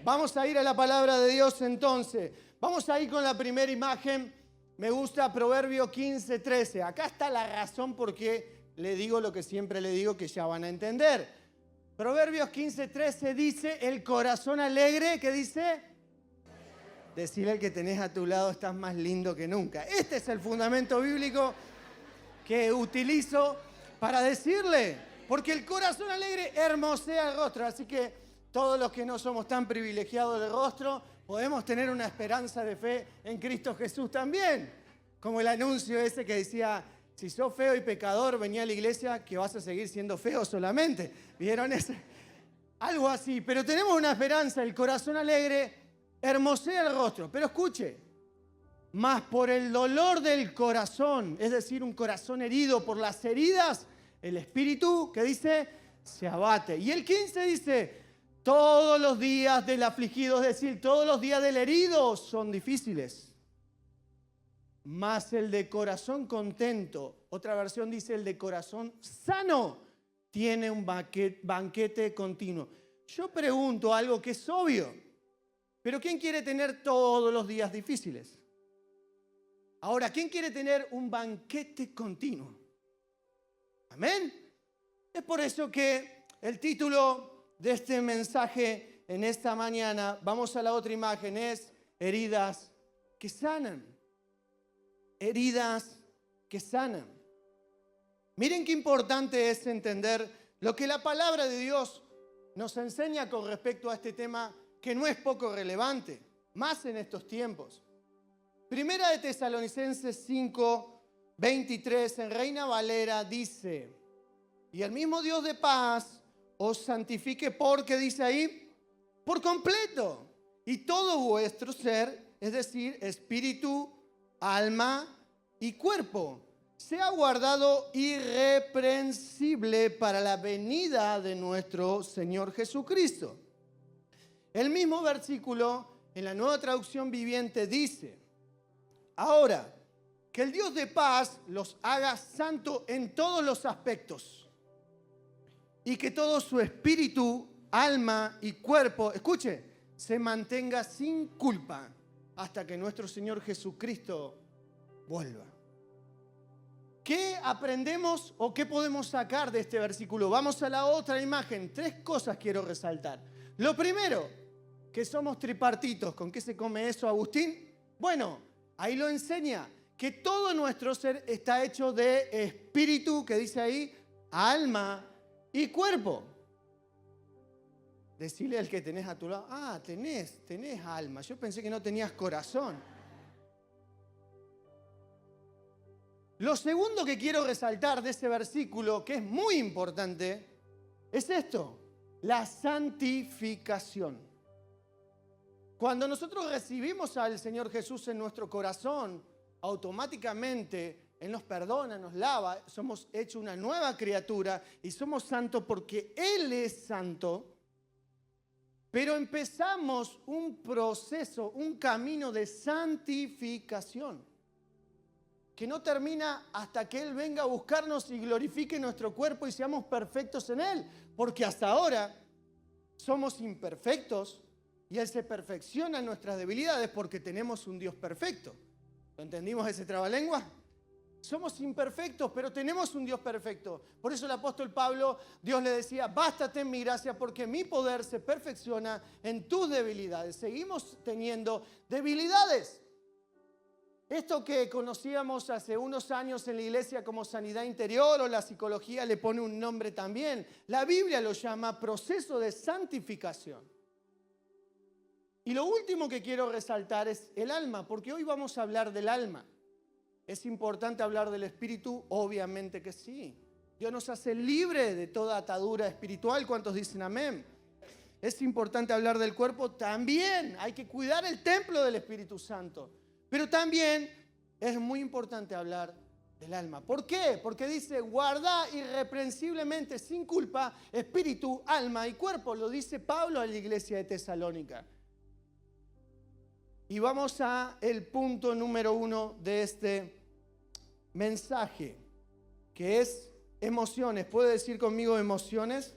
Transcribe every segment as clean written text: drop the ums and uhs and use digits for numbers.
Vamos a ir a la palabra de Dios entonces. Vamos a ir con la primera imagen. Me gusta Proverbios 15:13. Acá está la razón por qué le digo lo que siempre le digo, que ya van a entender. Proverbios 15:13 dice, el corazón alegre, ¿qué dice? Decirle al que tenés a tu lado, estás más lindo que nunca. Este es el fundamento bíblico que utilizo para decirle, porque el corazón alegre hermosea el rostro. Así que todos los que no somos tan privilegiados del rostro, podemos tener una esperanza de fe en Cristo Jesús también. Como el anuncio ese que decía, si sos feo y pecador, vení a la iglesia que vas a seguir siendo feo solamente. ¿Vieron ese? Algo así. Pero tenemos una esperanza, el corazón alegre hermosea el rostro. Pero escuche, más por el dolor del corazón, es decir, un corazón herido por las heridas, el espíritu, ¿qué dice? Se abate. Y el 15 dice, todos los días del afligido, es decir, todos los días del herido son difíciles. Mas el de corazón contento, otra versión dice el de corazón sano, tiene un banquete continuo. Yo pregunto algo que es obvio, pero ¿quién quiere tener todos los días difíciles? Ahora, ¿quién quiere tener un banquete continuo? Amén. Es por eso que el título de este mensaje en esta mañana, vamos a la otra imagen, es heridas que sanan. Heridas que sanan. Miren qué importante es entender lo que la palabra de Dios nos enseña con respecto a este tema que no es poco relevante, más en estos tiempos. Primera de Tesalonicenses 5:23 en Reina Valera dice, y el mismo Dios de paz os santifique porque, dice ahí, por completo, y todo vuestro ser, es decir, espíritu, alma y cuerpo, sea guardado irreprensible para la venida de nuestro Señor Jesucristo. El mismo versículo en la Nueva Traducción Viviente dice, ahora, que el Dios de paz los haga santo en todos los aspectos y que todo su espíritu, alma y cuerpo, escuche, se mantenga sin culpa hasta que nuestro Señor Jesucristo vuelva. ¿Qué aprendemos o qué podemos sacar de este versículo? Vamos a la otra imagen. 3 cosas quiero resaltar. Lo primero, que somos tripartitos. ¿Con qué se come eso, Agustín? Bueno, ahí lo enseña, que todo nuestro ser está hecho de espíritu, que dice ahí, alma y cuerpo. Decile al que tenés a tu lado, tenés alma. Yo pensé que no tenías corazón. Lo segundo que quiero resaltar de ese versículo, que es muy importante, es esto, la santificación. Cuando nosotros recibimos al Señor Jesús en nuestro corazón, automáticamente Él nos perdona, nos lava, somos hechos una nueva criatura y somos santos porque Él es santo. Pero empezamos un proceso, un camino de santificación que no termina hasta que Él venga a buscarnos y glorifique nuestro cuerpo y seamos perfectos en Él. Porque hasta ahora somos imperfectos y Él se perfecciona en nuestras debilidades porque tenemos un Dios perfecto. ¿Lo entendimos ese trabalengua? Somos imperfectos, pero tenemos un Dios perfecto. Por eso el apóstol Pablo, Dios le decía, bástate en mi gracia porque mi poder se perfecciona en tus debilidades. Seguimos teniendo debilidades. Esto que conocíamos hace unos años en la iglesia como sanidad interior o la psicología le pone un nombre también. La Biblia lo llama proceso de santificación. Y lo último que quiero resaltar es el alma, porque hoy vamos a hablar del alma. ¿Es importante hablar del espíritu? Obviamente que sí. Dios nos hace libre de toda atadura espiritual. ¿Cuántos dicen amén? ¿Es importante hablar del cuerpo? También. Hay que cuidar el templo del Espíritu Santo. Pero también es muy importante hablar del alma. ¿Por qué? Porque dice, guarda irreprensiblemente, sin culpa, espíritu, alma y cuerpo. Lo dice Pablo a la iglesia de Tesalónica. Y vamos a el punto número 1 de este mensaje, que es emociones. ¿Puede decir conmigo emociones?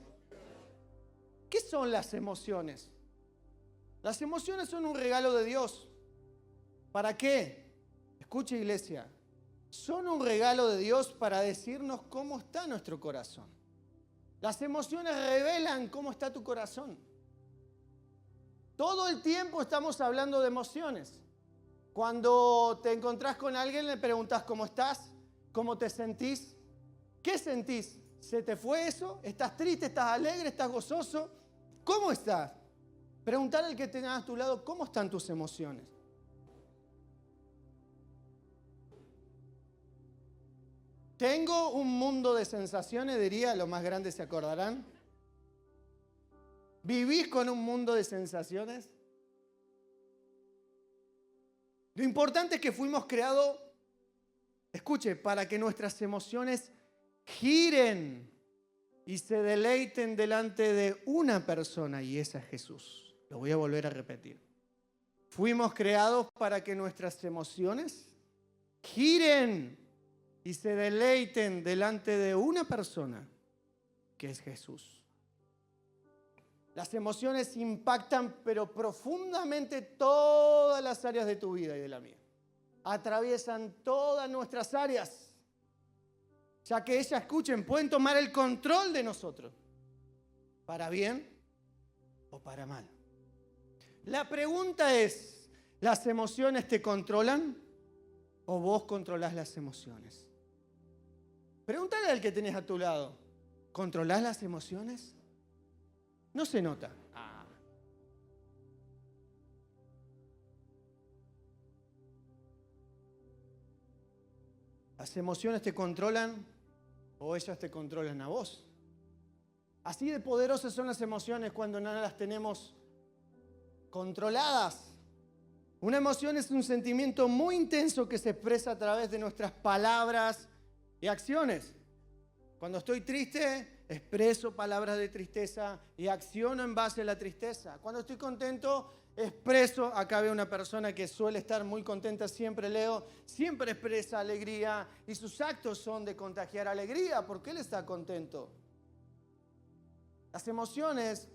¿Qué son las emociones? Las emociones son un regalo de Dios. ¿Para qué? Escucha, iglesia. Son un regalo de Dios para decirnos cómo está nuestro corazón. Las emociones revelan cómo está tu corazón. Todo el tiempo estamos hablando de emociones. Cuando te encontrás con alguien, le preguntas cómo estás, cómo te sentís. ¿Qué sentís? ¿Se te fue eso? ¿Estás triste? ¿Estás alegre? ¿Estás gozoso? ¿Cómo estás? Preguntale al que tengas a tu lado, ¿cómo están tus emociones? Tengo un mundo de sensaciones, diría, los más grandes se acordarán. ¿Vivís con un mundo de sensaciones? Lo importante es que fuimos creados, escuche, para que nuestras emociones giren y se deleiten delante de una persona, y esa es Jesús. Lo voy a volver a repetir. Fuimos creados para que nuestras emociones giren y se deleiten delante de una persona, que es Jesús. Las emociones impactan, pero profundamente, todas las áreas de tu vida y de la mía. Atraviesan todas nuestras áreas, ya que ellas, escuchen, pueden tomar el control de nosotros, para bien o para mal. La pregunta es, ¿las emociones te controlan o vos controlás las emociones? Pregúntale al que tenés a tu lado, ¿controlás las emociones? No se nota. ¿Las emociones te controlan o ellas te controlan a vos? Así de poderosas son las emociones cuando no las tenemos controladas. Una emoción es un sentimiento muy intenso que se expresa a través de nuestras palabras y acciones. Cuando estoy triste, expreso palabras de tristeza y acciono en base a la tristeza. Cuando estoy contento, expreso. Acá veo una persona que suele estar muy contenta, siempre leo, siempre expresa alegría y sus actos son de contagiar alegría porque él está contento. Las emociones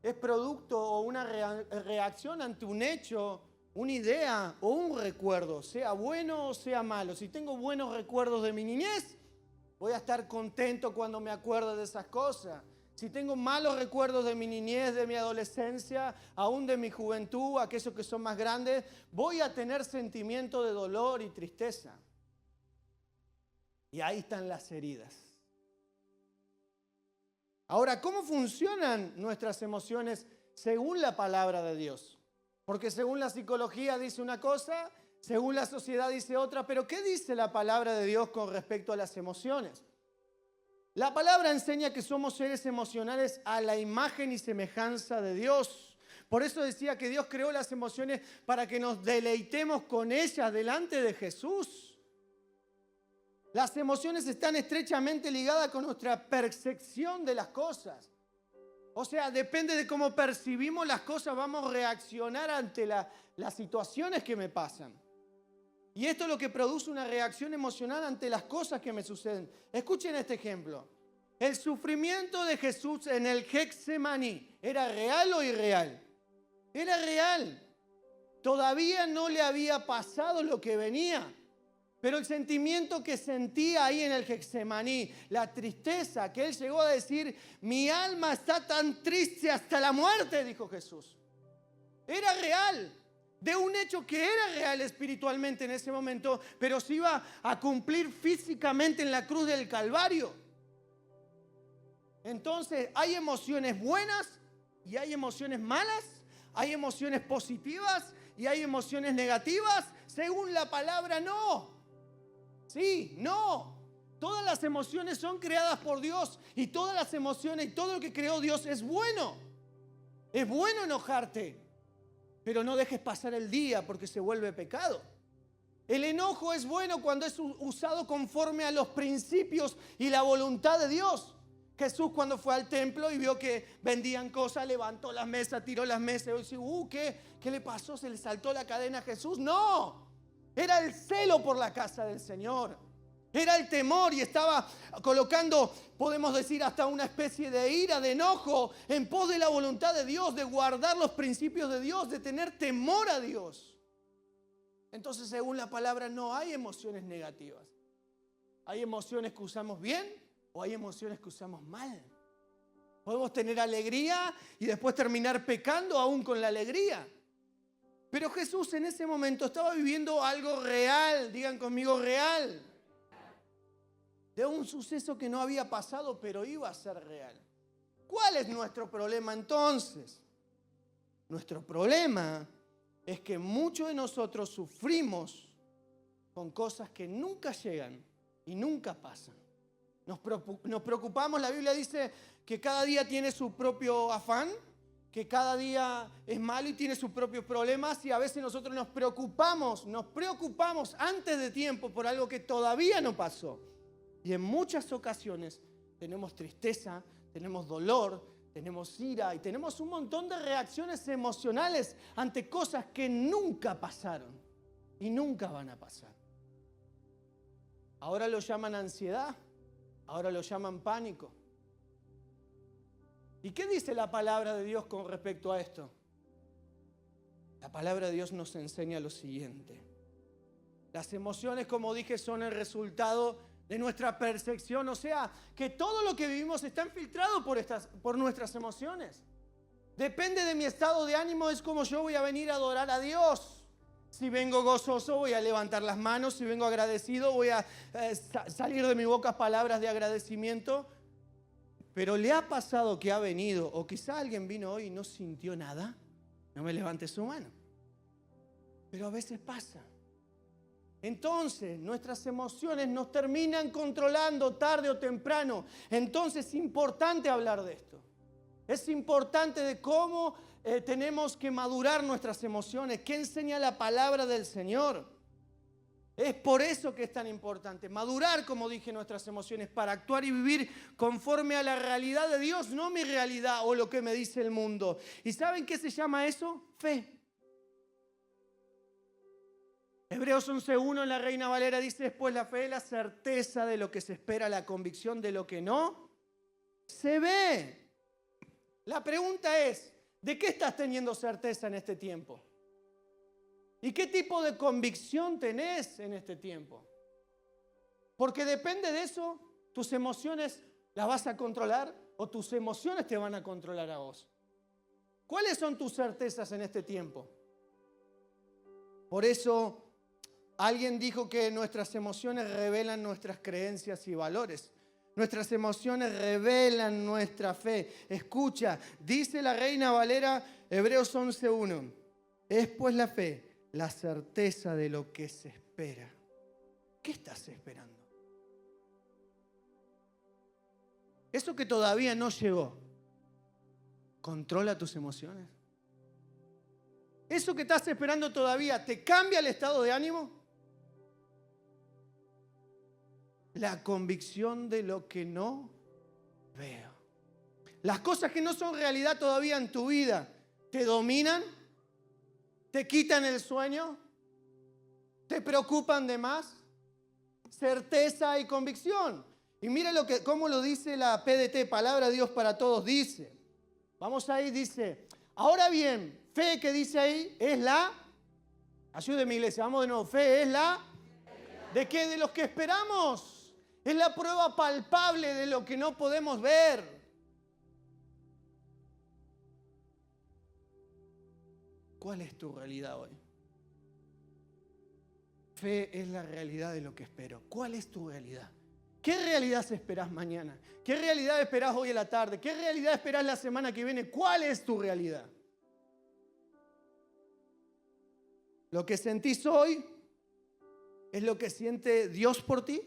es producto o una reacción ante un hecho, una idea o un recuerdo, sea bueno o sea malo. Si tengo buenos recuerdos de mi niñez, voy a estar contento cuando me acuerdo de esas cosas. Si tengo malos recuerdos de mi niñez, de mi adolescencia, aún de mi juventud, aquellos que son más grandes, voy a tener sentimiento de dolor y tristeza. Y ahí están las heridas. Ahora, ¿cómo funcionan nuestras emociones según la palabra de Dios? Porque según la psicología dice una cosa, según la sociedad dice otra, pero ¿qué dice la palabra de Dios con respecto a las emociones? La palabra enseña que somos seres emocionales a la imagen y semejanza de Dios. Por eso decía que Dios creó las emociones para que nos deleitemos con ellas delante de Jesús. Las emociones están estrechamente ligadas con nuestra percepción de las cosas. O sea, depende de cómo percibimos las cosas, vamos a reaccionar ante las situaciones que me pasan. Y esto es lo que produce una reacción emocional ante las cosas que me suceden. Escuchen este ejemplo. El sufrimiento de Jesús en el Getsemaní, ¿era real o irreal? Era real. Todavía no le había pasado lo que venía. Pero el sentimiento que sentía ahí en el Getsemaní, la tristeza, que él llegó a decir, mi alma está tan triste hasta la muerte, dijo Jesús. Era real, de un hecho que era real espiritualmente en ese momento, pero se iba a cumplir físicamente en la cruz del Calvario. Entonces, hay emociones buenas y hay emociones malas, hay emociones positivas y hay emociones negativas. Según la palabra, no. Sí, no. Todas las emociones son creadas por Dios y todas las emociones y todo lo que creó Dios es bueno. Es bueno enojarte, pero no dejes pasar el día porque se vuelve pecado. El enojo es bueno cuando es usado conforme a los principios y la voluntad de Dios. Jesús cuando fue al templo y vio que vendían cosas, levantó las mesas, tiró las mesas y dice, ¿qué le pasó? ¿Se le saltó la cadena a Jesús? No. Era el celo por la casa del Señor. Era el temor y estaba colocando, podemos decir, hasta una especie de ira, de enojo en pos de la voluntad de Dios, de guardar los principios de Dios, de tener temor a Dios. Entonces, según la palabra, no hay emociones negativas. Hay emociones que usamos bien o hay emociones que usamos mal. Podemos tener alegría y después terminar pecando aún con la alegría. Pero Jesús en ese momento estaba viviendo algo real, digan conmigo real, de un suceso que no había pasado, pero iba a ser real. ¿Cuál es nuestro problema entonces? Nuestro problema es que muchos de nosotros sufrimos con cosas que nunca llegan y nunca pasan. Nos preocupamos, la Biblia dice que cada día tiene su propio afán, que cada día es malo y tiene sus propios problemas, y a veces nosotros nos preocupamos antes de tiempo por algo que todavía no pasó. Y en muchas ocasiones tenemos tristeza, tenemos dolor, tenemos ira y tenemos un montón de reacciones emocionales ante cosas que nunca pasaron y nunca van a pasar. Ahora lo llaman ansiedad, ahora lo llaman pánico. ¿Y qué dice la palabra de Dios con respecto a esto? La palabra de Dios nos enseña lo siguiente. Las emociones, como dije, son el resultado de nuestra percepción, o sea, que todo lo que vivimos está infiltrado por nuestras emociones. Depende de mi estado de ánimo, es como yo voy a venir a adorar a Dios. Si vengo gozoso, voy a levantar las manos. Si vengo agradecido, voy a salir de mi boca palabras de agradecimiento. Pero ¿le ha pasado que ha venido, o quizá alguien vino hoy y no sintió nada? No me levante su mano. Pero a veces pasa. Entonces, nuestras emociones nos terminan controlando tarde o temprano. Entonces, es importante hablar de esto. Es importante de cómo tenemos que madurar nuestras emociones. ¿Qué enseña la palabra del Señor? Es por eso que es tan importante madurar, como dije, nuestras emociones para actuar y vivir conforme a la realidad de Dios, no mi realidad o lo que me dice el mundo. ¿Y saben qué se llama eso? Fe. Hebreos 11:1 en la Reina Valera dice: después la fe es la certeza de lo que se espera, la convicción de lo que no se ve. La pregunta es, ¿de qué estás teniendo certeza en este tiempo? ¿Y qué tipo de convicción tenés en este tiempo? Porque depende de eso, tus emociones las vas a controlar o tus emociones te van a controlar a vos. ¿Cuáles son tus certezas en este tiempo? Por eso alguien dijo que nuestras emociones revelan nuestras creencias y valores. Nuestras emociones revelan nuestra fe. Escucha, dice la Reina Valera, Hebreos 11:1. Es pues la fe, la certeza de lo que se espera. ¿Qué estás esperando? Eso que todavía no llegó, ¿controla tus emociones? ¿Eso que estás esperando todavía te cambia el estado de ánimo? La convicción de lo que no veo. Las cosas que no son realidad todavía en tu vida, ¿te dominan? ¿Te quitan el sueño? ¿Te preocupan de más? Certeza y convicción. Y mira cómo lo dice la PDT, Palabra de Dios para Todos, dice. Vamos ahí, dice. Ahora bien, fe que dice ahí es la... Ayúdeme, iglesia, vamos de nuevo. Fe es la... ¿De qué? De los que esperamos. Es la prueba palpable de lo que no podemos ver. ¿Cuál es tu realidad hoy? Fe es la realidad de lo que espero. ¿Cuál es tu realidad? ¿Qué realidad esperás mañana? ¿Qué realidad esperás hoy en la tarde? ¿Qué realidad esperás la semana que viene? ¿Cuál es tu realidad? ¿Lo que sentís hoy es lo que siente Dios por ti?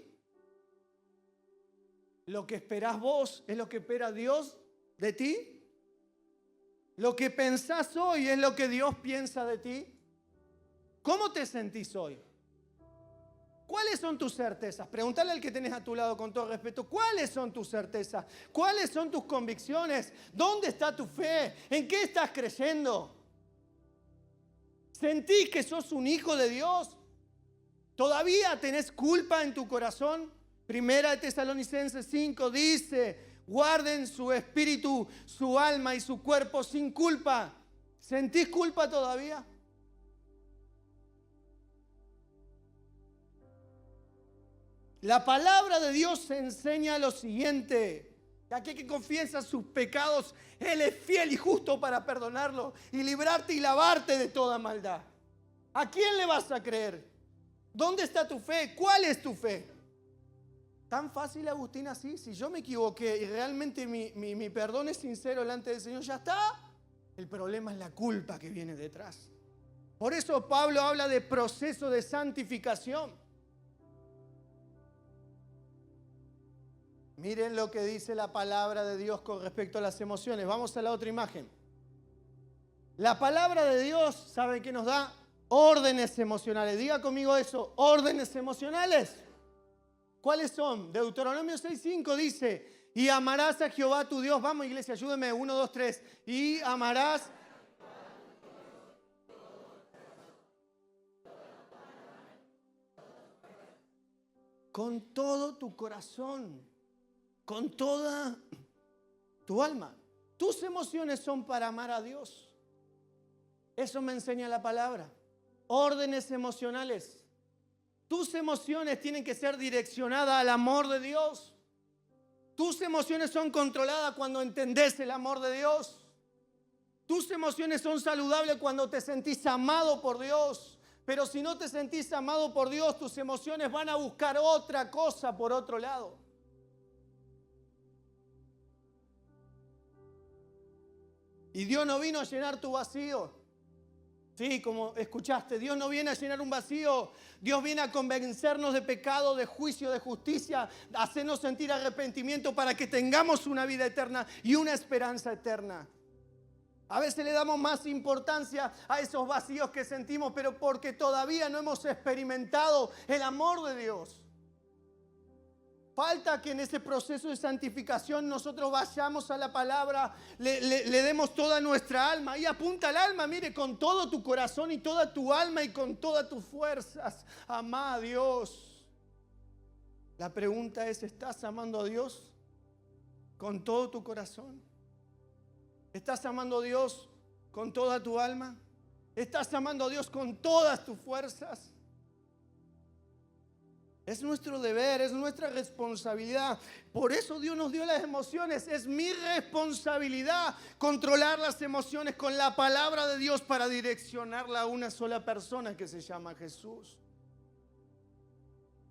¿Lo que esperás vos es lo que espera Dios de ti? ¿Lo que pensás hoy es lo que Dios piensa de ti? ¿Cómo te sentís hoy? ¿Cuáles son tus certezas? Pregúntale al que tenés a tu lado con todo respeto. ¿Cuáles son tus certezas? ¿Cuáles son tus convicciones? ¿Dónde está tu fe? ¿En qué estás creyendo? ¿Sentís que sos un hijo de Dios? ¿Todavía tenés culpa en tu corazón? Primera de Tesalonicenses 5 dice, guarden su espíritu, su alma y su cuerpo sin culpa. ¿Sentís culpa todavía? La palabra de Dios enseña lo siguiente: que aquel que confiesa sus pecados, Él es fiel y justo para perdonarlo y librarte y lavarte de toda maldad. ¿A quién le vas a creer? ¿Dónde está tu fe? ¿Cuál es tu fe? Tan fácil, Agustín, así. Si yo me equivoqué y realmente mi perdón es sincero delante del Señor, ya está. El problema es la culpa que viene detrás. Por eso Pablo habla de proceso de santificación. Miren lo que dice la palabra de Dios con respecto a las emociones. Vamos a la otra imagen. La palabra de Dios, ¿saben qué nos da? Órdenes emocionales. Diga conmigo eso, órdenes emocionales. ¿Cuáles son? Deuteronomio 6:5 dice, y amarás a Jehová tu Dios. Vamos, iglesia, ayúdenme. 1, 2, 3. Y amarás con todo tu corazón, con toda tu alma. Tus emociones son para amar a Dios. Eso me enseña la palabra. Órdenes emocionales. Tus emociones tienen que ser direccionadas al amor de Dios. Tus emociones son controladas cuando entendés el amor de Dios. Tus emociones son saludables cuando te sentís amado por Dios. Pero si no te sentís amado por Dios, tus emociones van a buscar otra cosa por otro lado. Y Dios no vino a llenar tu vacío. Sí, como escuchaste, Dios no viene a llenar un vacío. Dios viene a convencernos de pecado, de juicio, de justicia, a hacernos sentir arrepentimiento para que tengamos una vida eterna y una esperanza eterna. A veces le damos más importancia a esos vacíos que sentimos, pero porque todavía no hemos experimentado el amor de Dios. Falta que en ese proceso de santificación nosotros vayamos a la palabra, le demos toda nuestra alma. Y apunta al alma, mire, con todo tu corazón y toda tu alma y con todas tus fuerzas. Amá a Dios. La pregunta es, ¿estás amando a Dios con todo tu corazón? ¿Estás amando a Dios con toda tu alma? ¿Estás amando a Dios con todas tus fuerzas? Es nuestro deber, es nuestra responsabilidad. Por eso Dios nos dio las emociones. Es mi responsabilidad controlar las emociones con la palabra de Dios para direccionarla a una sola persona que se llama Jesús.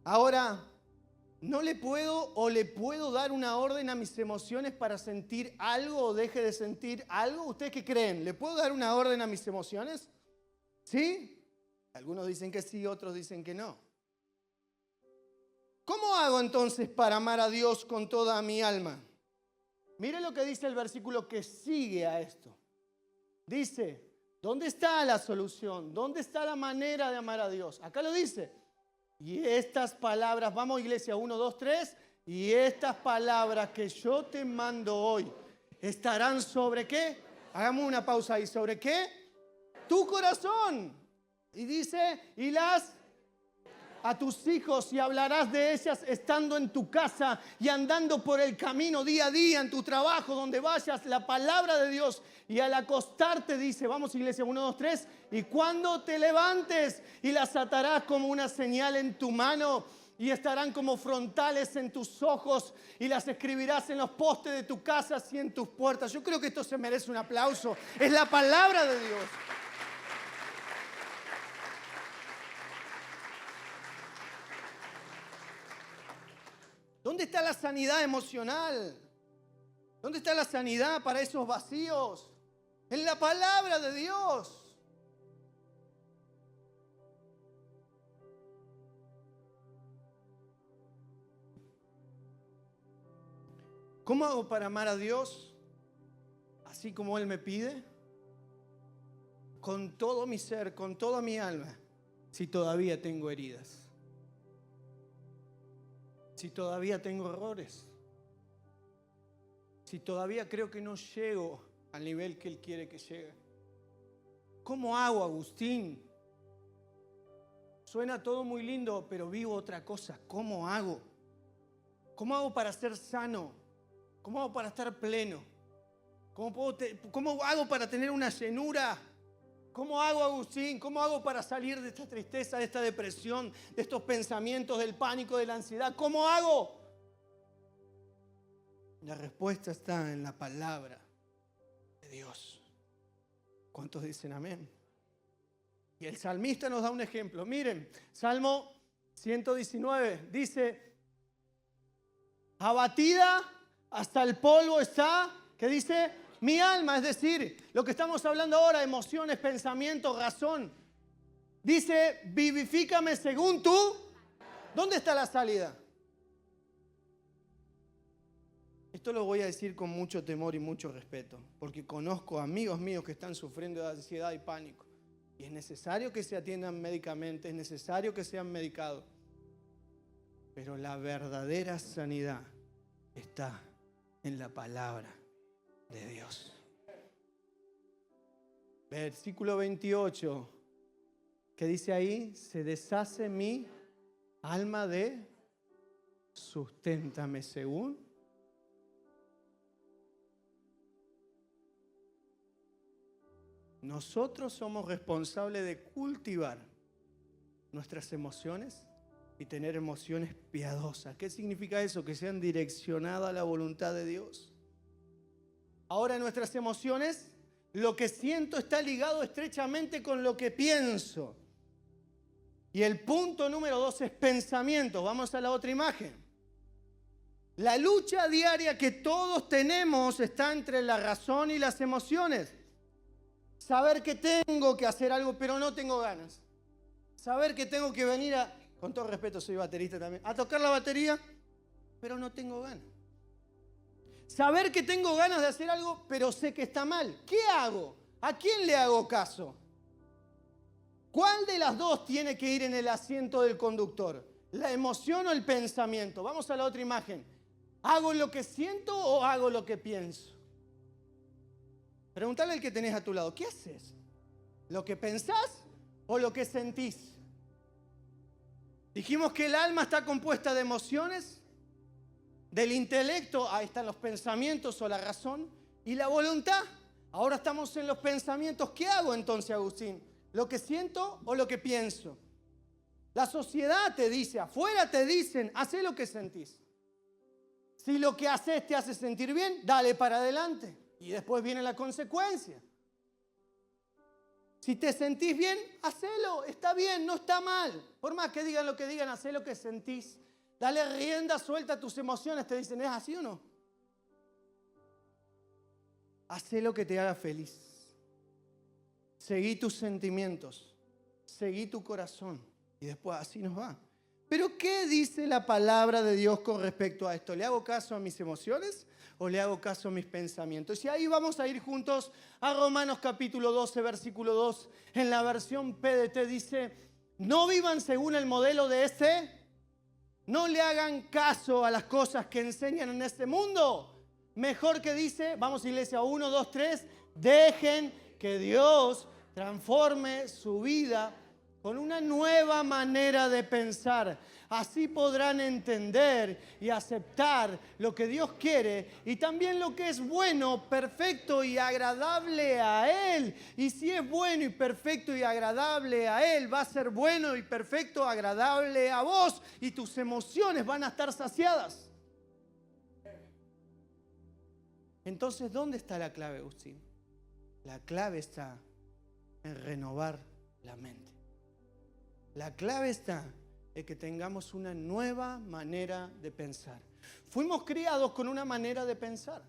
Ahora, no le puedo dar una orden a mis emociones para sentir algo o deje de sentir algo. ¿Ustedes qué creen? ¿Le puedo dar una orden a mis emociones? ¿Sí? Algunos dicen que sí, otros dicen que no. ¿Cómo hago entonces para amar a Dios con toda mi alma? Mire lo que dice el versículo que sigue a esto. Dice, ¿dónde está la solución? ¿Dónde está la manera de amar a Dios? Acá lo dice. Y estas palabras, vamos iglesia, 1, 2, 3. Y estas palabras que yo te mando hoy estarán sobre ¿qué? Hagamos una pausa ahí. ¿Sobre qué? Tu corazón. Y dice, y las a tus hijos y hablarás de ellas estando en tu casa y andando por el camino día a día en tu trabajo, donde vayas, la palabra de Dios. Y al acostarte dice, vamos iglesia, 1, 2, 3, y cuando te levantes y las atarás como una señal en tu mano y estarán como frontales en tus ojos y las escribirás en los postes de tu casa y en tus puertas. Yo creo que esto se merece un aplauso. Es la palabra de Dios. ¿Dónde está la sanidad emocional? ¿Dónde está la sanidad para esos vacíos? En la palabra de Dios. ¿Cómo hago para amar a Dios así como Él me pide? Con todo mi ser, con toda mi alma, si todavía tengo heridas. Si todavía tengo errores, si todavía creo que no llego al nivel que Él quiere que llegue. ¿Cómo hago, Agustín? suena todo muy lindo, pero vivo otra cosa. ¿Cómo hago? ¿Cómo hago para ser sano? ¿Cómo hago para estar pleno? ¿Cómo hago para tener una llenura? ¿Cómo hago, Agustín? ¿Cómo hago para salir de esta tristeza, de esta depresión, de estos pensamientos, del pánico, de la ansiedad? ¿Cómo hago? La respuesta está en la palabra de Dios. ¿Cuántos dicen amén? Y el salmista nos da un ejemplo. Miren, Salmo 119 dice, abatida hasta el polvo está, ¿qué dice? Mi alma, es decir, lo que estamos hablando ahora, emociones, pensamientos, razón. Dice, vivifícame según tú. ¿Dónde está la salida? Esto lo voy a decir con mucho temor y mucho respeto, porque conozco amigos míos que están sufriendo de ansiedad y pánico. Y es necesario que se atiendan médicamente, es necesario que sean medicados. Pero la verdadera sanidad está en la palabra de Dios. Versículo 28, ¿qué dice ahí? Se deshace mi alma de susténtame según. Nosotros somos responsables de cultivar nuestras emociones y tener emociones piadosas. ¿Qué significa eso? Que sean direccionadas a la voluntad de Dios. Ahora, nuestras emociones, lo que siento está ligado estrechamente con lo que pienso. Y el punto número 2 es pensamiento. Vamos a la otra imagen. La lucha diaria que todos tenemos está entre la razón y las emociones. Saber que tengo que hacer algo, pero no tengo ganas. Saber que tengo que venir con todo respeto, soy baterista también, a tocar la batería, pero no tengo ganas. Saber que tengo ganas de hacer algo, pero sé que está mal. ¿Qué hago? ¿A quién le hago caso? ¿Cuál de las dos tiene que ir en el asiento del conductor? ¿La emoción o el pensamiento? Vamos a la otra imagen. ¿Hago lo que siento o hago lo que pienso? Pregúntale al que tenés a tu lado, ¿qué haces? ¿Lo que pensás o lo que sentís? Dijimos que el alma está compuesta de emociones, del intelecto, ahí están los pensamientos o la razón, y la voluntad. Ahora estamos en los pensamientos. ¿Qué hago entonces, Agustín? ¿Lo que siento o lo que pienso? La sociedad te dice, afuera te dicen, hacé lo que sentís. Si lo que haces te hace sentir bien, dale para adelante. Y después viene la consecuencia. Si te sentís bien, hacelo. Está bien, no está mal. Por más que digan lo que digan, hacé lo que sentís. Dale rienda suelta a tus emociones. Te dicen, ¿es así o no? Hacé lo que te haga feliz. Seguí tus sentimientos. Seguí tu corazón. Y después así nos va. Pero ¿qué dice la palabra de Dios con respecto a esto? ¿Le hago caso a mis emociones o le hago caso a mis pensamientos? Y ahí vamos a ir juntos a Romanos capítulo 12, versículo 2. En la versión PDT dice, no vivan según el modelo de este, no le hagan caso a las cosas que enseñan en este mundo. Mejor que dice, vamos iglesia, 1, 2, 3, dejen que Dios transforme su vida con una nueva manera de pensar. Así podrán entender y aceptar lo que Dios quiere y también lo que es bueno, perfecto y agradable a Él. Y si es bueno y perfecto y agradable a Él, va a ser bueno y perfecto, agradable a vos y tus emociones van a estar saciadas. Entonces, ¿dónde está la clave, Agustín? La clave está en renovar la mente. La clave está en que tengamos una nueva manera de pensar. Fuimos criados con una manera de pensar.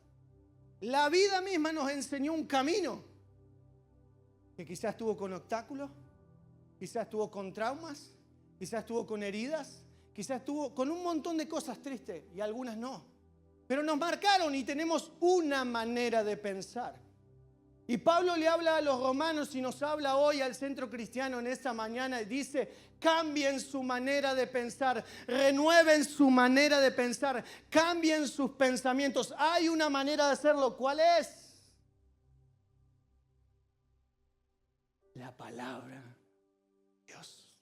La vida misma nos enseñó un camino que quizás estuvo con obstáculos, quizás estuvo con traumas, quizás estuvo con heridas, quizás estuvo con un montón de cosas tristes y algunas no. Pero nos marcaron y tenemos una manera de pensar. Y Pablo le habla a los romanos y nos habla hoy al centro cristiano en esta mañana y dice, cambien su manera de pensar, renueven su manera de pensar, cambien sus pensamientos. Hay una manera de hacerlo, ¿cuál es? La palabra de Dios.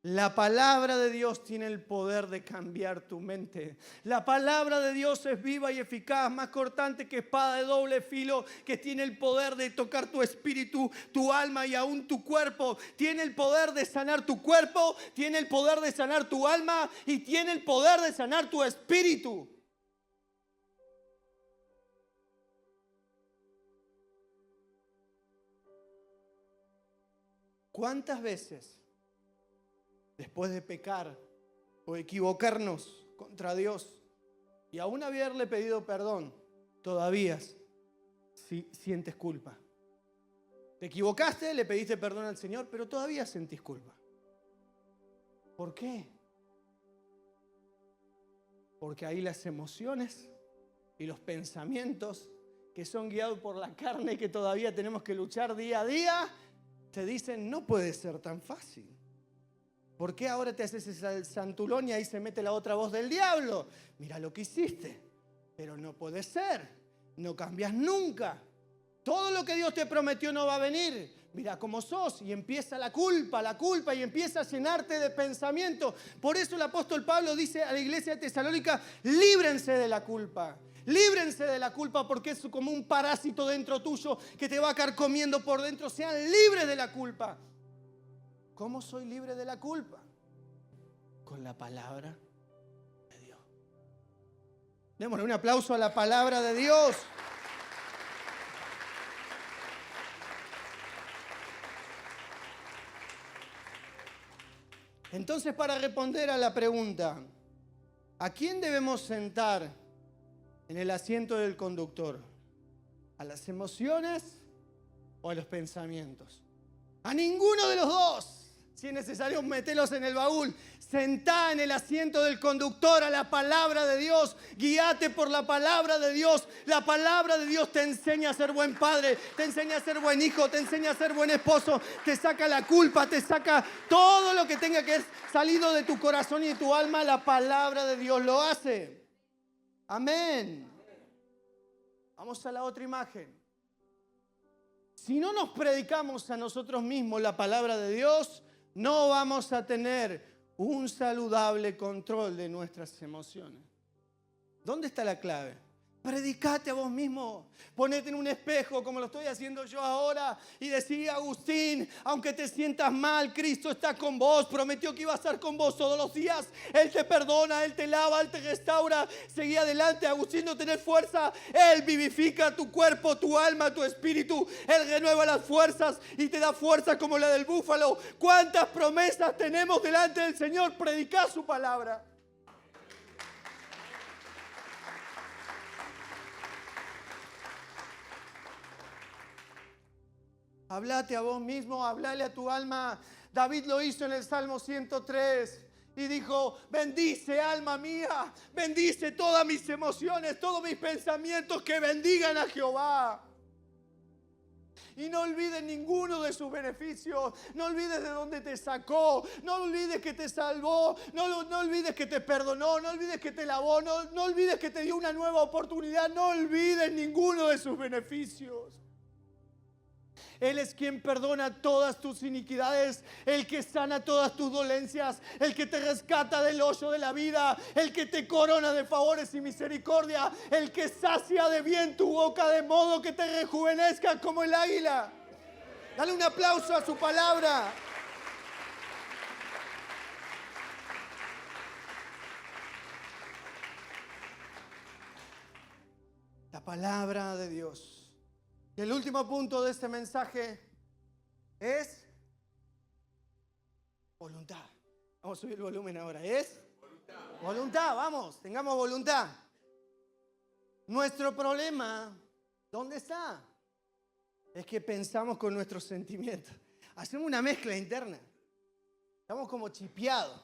La palabra de Dios tiene el poder de cambiar tu mente. La palabra de Dios es viva y eficaz, más cortante que espada de doble filo, que tiene el poder de tocar tu espíritu, tu alma y aún tu cuerpo. Tiene el poder de sanar tu cuerpo, tiene el poder de sanar tu alma y tiene el poder de sanar tu espíritu. ¿Cuántas veces, después de pecar o equivocarnos contra Dios y aún haberle pedido perdón, todavía sientes culpa? Te equivocaste, le pediste perdón al Señor, pero todavía sentís culpa. ¿Por qué? Porque ahí las emociones y los pensamientos que son guiados por la carne y que todavía tenemos que luchar día a día, te dicen, no puede ser tan fácil. ¿Por qué ahora te haces ese santulón y ahí se mete la otra voz del diablo? Mira lo que hiciste, pero no puede ser, no cambias nunca. Todo lo que Dios te prometió no va a venir. Mira cómo sos, y empieza la culpa, y empieza a llenarte de pensamiento. Por eso el apóstol Pablo dice a la iglesia de Tesalónica, líbrense de la culpa. Líbrense de la culpa porque es como un parásito dentro tuyo que te va a carcomiendo por dentro. Sean libres de la culpa. ¿Cómo soy libre de la culpa? Con la palabra de Dios. Démosle un aplauso a la palabra de Dios. Entonces, para responder a la pregunta, ¿a quién debemos sentar en el asiento del conductor? ¿A las emociones o a los pensamientos? A ninguno de los dos. Si es necesario, metelos en el baúl. Sentá en el asiento del conductor a la palabra de Dios. Guíate por la palabra de Dios. La palabra de Dios te enseña a ser buen padre, te enseña a ser buen hijo, te enseña a ser buen esposo, te saca la culpa, te saca todo lo que tenga que es salido de tu corazón y de tu alma. La palabra de Dios lo hace. Amén. Vamos a la otra imagen. Si no nos predicamos a nosotros mismos la palabra de Dios, no vamos a tener un saludable control de nuestras emociones. ¿Dónde está la clave? Predicate a vos mismo. Ponete en un espejo como lo estoy haciendo yo ahora y decí, Agustín, aunque te sientas mal, Cristo está con vos. Prometió que iba a estar con vos todos los días. Él te perdona, Él te lava, Él te restaura. Seguí adelante, Agustín, no tenés fuerza. Él vivifica tu cuerpo, tu alma, tu espíritu. Él renueva las fuerzas y te da fuerza como la del búfalo. ¿Cuántas promesas tenemos delante del Señor? Predicá su palabra. Hablate a vos mismo, hablale a tu alma. David lo hizo en el Salmo 103 y dijo, bendice alma mía, bendice todas mis emociones, todos mis pensamientos, que bendigan a Jehová. Y no olvides ninguno de sus beneficios, no olvides de dónde te sacó, no olvides que te salvó, no olvides que te perdonó, no olvides que te lavó, no olvides que te dio una nueva oportunidad, no olvides ninguno de sus beneficios. Él es quien perdona todas tus iniquidades, el que sana todas tus dolencias, el que te rescata del hoyo de la vida, el que te corona de favores y misericordia, el que sacia de bien tu boca de modo que te rejuvenezca como el águila. Dale un aplauso a su palabra. La palabra de Dios. Y el último punto de este mensaje es voluntad. Vamos a subir el volumen ahora. ¿Es? Voluntad, vamos, tengamos voluntad. Nuestro problema, ¿dónde está? Es que pensamos con nuestros sentimientos. Hacemos una mezcla interna. Estamos como chipeados.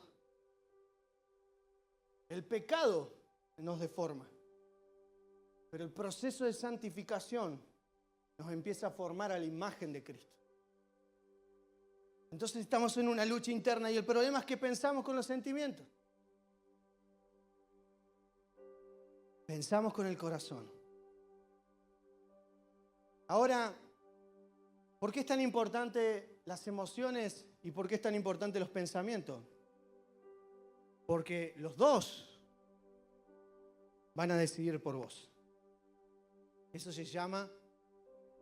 El pecado nos deforma. Pero el proceso de santificación nos empieza a formar a la imagen de Cristo. Entonces estamos en una lucha interna y el problema es que pensamos con los sentimientos. Pensamos con el corazón. Ahora, ¿por qué es tan importante las emociones ¿Y por qué es tan importante los pensamientos? Porque los dos van a decidir por vos. Eso se llama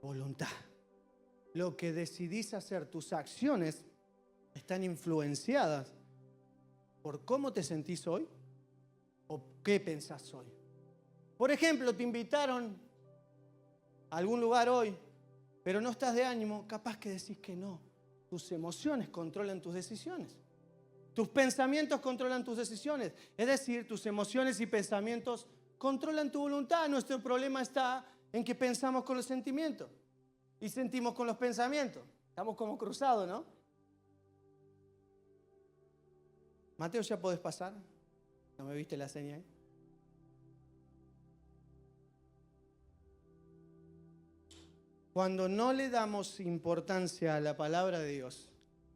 voluntad. Lo que decidís hacer, tus acciones están influenciadas por cómo te sentís hoy o qué pensás hoy. Por ejemplo, te invitaron a algún lugar hoy, pero no estás de ánimo, capaz que decís que no. Tus emociones controlan tus decisiones. Tus pensamientos controlan tus decisiones. Es decir, tus emociones y pensamientos controlan tu voluntad. Nuestro problema está en que pensamos con los sentimientos y sentimos con los pensamientos. Estamos como cruzados, ¿no? Mateo, ¿ya podés pasar? ¿No me viste la seña ahí? Cuando no le damos importancia a la palabra de Dios,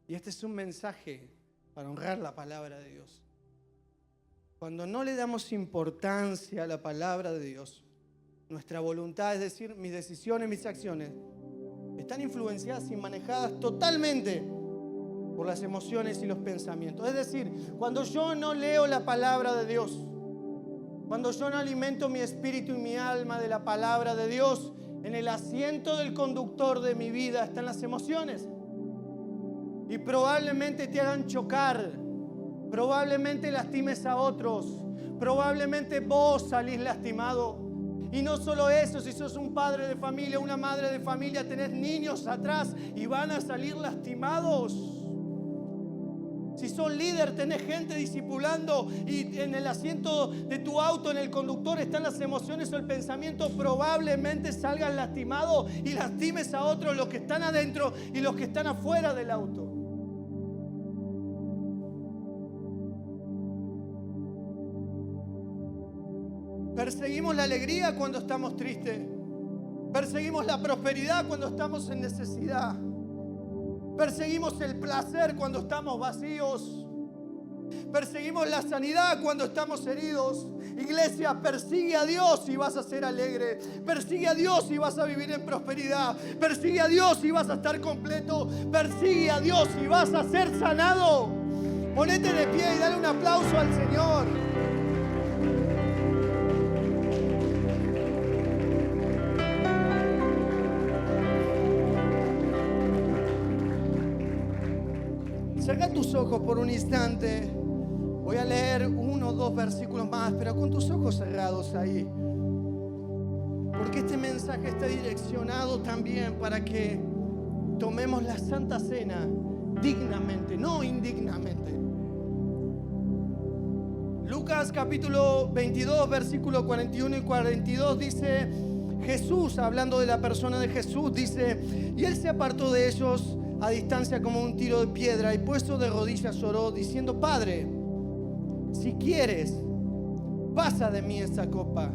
y este es un mensaje para honrar la palabra de Dios, cuando no le damos importancia a la palabra de Dios, nuestra voluntad, es decir, mis decisiones, mis acciones, están influenciadas y manejadas totalmente por las emociones y los pensamientos. Es decir, cuando yo no leo la palabra de Dios, cuando yo no alimento mi espíritu y mi alma de la palabra de Dios, en el asiento del conductor de mi vida están las emociones. Y probablemente te hagan chocar, probablemente lastimes a otros, probablemente vos salís lastimado. Y no solo eso, si sos un padre de familia, una madre de familia, tenés niños atrás y van a salir lastimados. Si sos líder, tenés gente discipulando y en el asiento de tu auto, en el conductor, están las emociones o el pensamiento, probablemente salgan lastimados y lastimes a otros, los que están adentro y los que están afuera del auto. Perseguimos la alegría cuando estamos tristes. Perseguimos la prosperidad cuando estamos en necesidad. Perseguimos el placer cuando estamos vacíos. Perseguimos la sanidad cuando estamos heridos. Iglesia, persigue a Dios y vas a ser alegre. Persigue a Dios y vas a vivir en prosperidad. Persigue a Dios y vas a estar completo. Persigue a Dios y vas a ser sanado. Ponete de pie y dale un aplauso al Señor. Cerra tus ojos por un instante. Voy a leer 1 o 2 versículos más, pero con tus ojos cerrados ahí. Porque este mensaje está direccionado también para que tomemos la Santa Cena dignamente, no indignamente. Lucas capítulo 22, versículo 41 y 42 dice, Jesús, hablando de la persona de Jesús, dice, y él se apartó de ellos a distancia como un tiro de piedra y puesto de rodillas oró diciendo, Padre, si quieres, pasa de mí esta copa,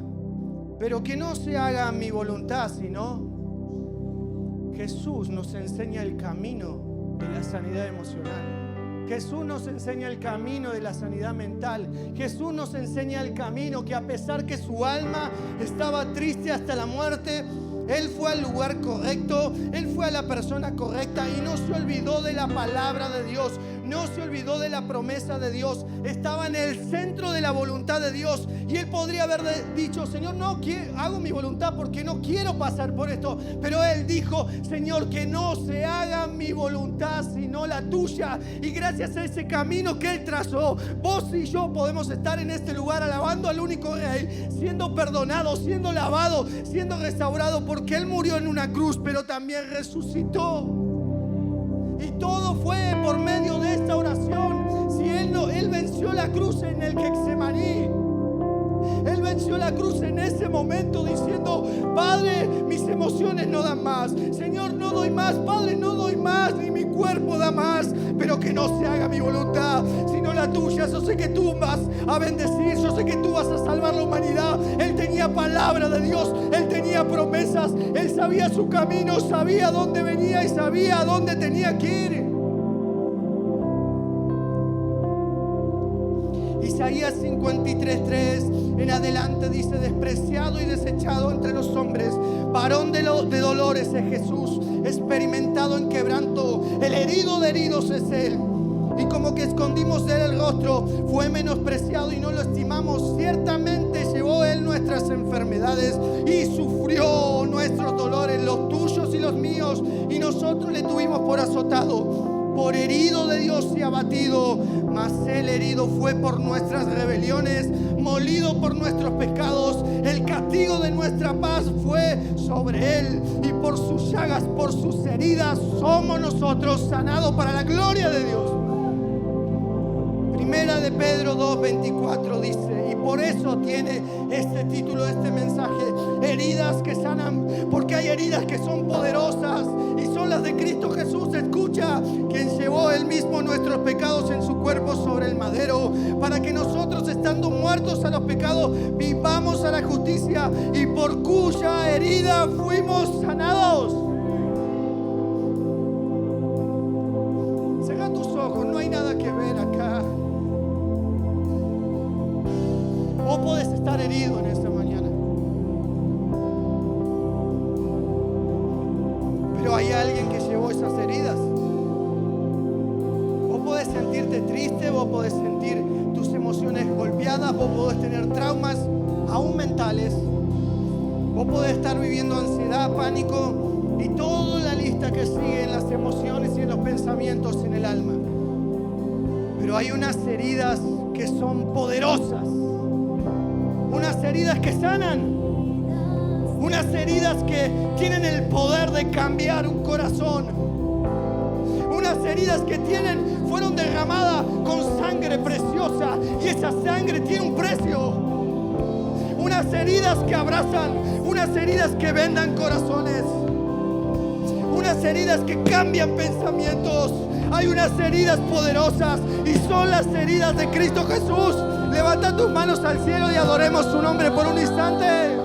pero que no se haga mi voluntad, sino Jesús nos enseña el camino de la sanidad emocional. Jesús nos enseña el camino de la sanidad mental. Jesús nos enseña el camino que a pesar que su alma estaba triste hasta la muerte, Él fue al lugar correcto, Él fue a la persona correcta y no se olvidó de la palabra de Dios, no se olvidó de la promesa de Dios, estaba en el centro de la voluntad de Dios y Él podría haber dicho, Señor, no hago mi voluntad porque no quiero pasar por esto, pero Él dijo, Señor, que no se haga mi voluntad sino la tuya, y gracias a ese camino que Él trazó, vos y yo podemos estar en este lugar alabando al único Rey, siendo perdonados, siendo lavados, siendo restaurados, porque Él murió en una cruz, pero también resucitó. Y todo fue por medio de esta oración. Si Él venció la cruz en el Getsemaní. Él venció la cruz en ese momento diciendo, Padre, mis emociones no dan más. Señor, no doy más. Padre, no doy más. Ni mi cuerpo da más. Pero que no se haga mi voluntad, sino la tuya. Yo sé que tú vas a bendecir. Yo sé que tú vas a salvar la humanidad. Él tenía palabra de Dios. Él tenía promesas. Él sabía su camino. Sabía dónde venía y sabía a dónde tenía que ir. Y Isaías 53:3 en adelante dice: despreciado y desechado entre los hombres, varón de dolores es Jesús, experimentado en quebranto, el herido de heridos es Él. Y como que escondimos de Él el rostro, fue menospreciado y no lo estimamos. Ciertamente llevó Él nuestras enfermedades y sufrió nuestros dolores, los tuyos y los míos, y nosotros le tuvimos por azotado, por herido de Dios y abatido. Mas Él herido fue por nuestras rebeliones, molido por nuestros pecados. El castigo de nuestra paz fue sobre Él, y por sus llagas, por sus heridas, somos nosotros sanados para la gloria de Dios. Primera de Pedro 2:24 dice, y por eso tiene este título, este mensaje: heridas que sanan, porque hay heridas que son poderosas y son las de Cristo Jesús. Escucha, quien llevó Él mismo nuestros pecados en su cuerpo sobre el madero, para que nosotros, estando muertos a los pecados, vivamos a la justicia, y por cuya herida fuimos sanados. Cierra tus ojos, no hay nada que ver acá. Vos podés estar herido en esta mañana, pero hay alguien que llevó esas heridas. Vos podés sentirte triste, vos podés sentir tus emociones golpeadas, vos podés tener traumas aún mentales, vos podés estar viviendo ansiedad, pánico y toda la lista que sigue en las emociones y en los pensamientos en el alma. Pero hay unas heridas que son poderosas, unas heridas que sanan, unas heridas que tienen el poder de cambiar un corazón, unas heridas que fueron derramadas con sangre preciosa, y esa sangre tiene un precio. Unas heridas que abrazan, unas heridas que vendan corazones, unas heridas que cambian pensamientos. Hay unas heridas poderosas y son las heridas de Cristo Jesús. Levanta tus manos al cielo y adoremos su nombre por un instante.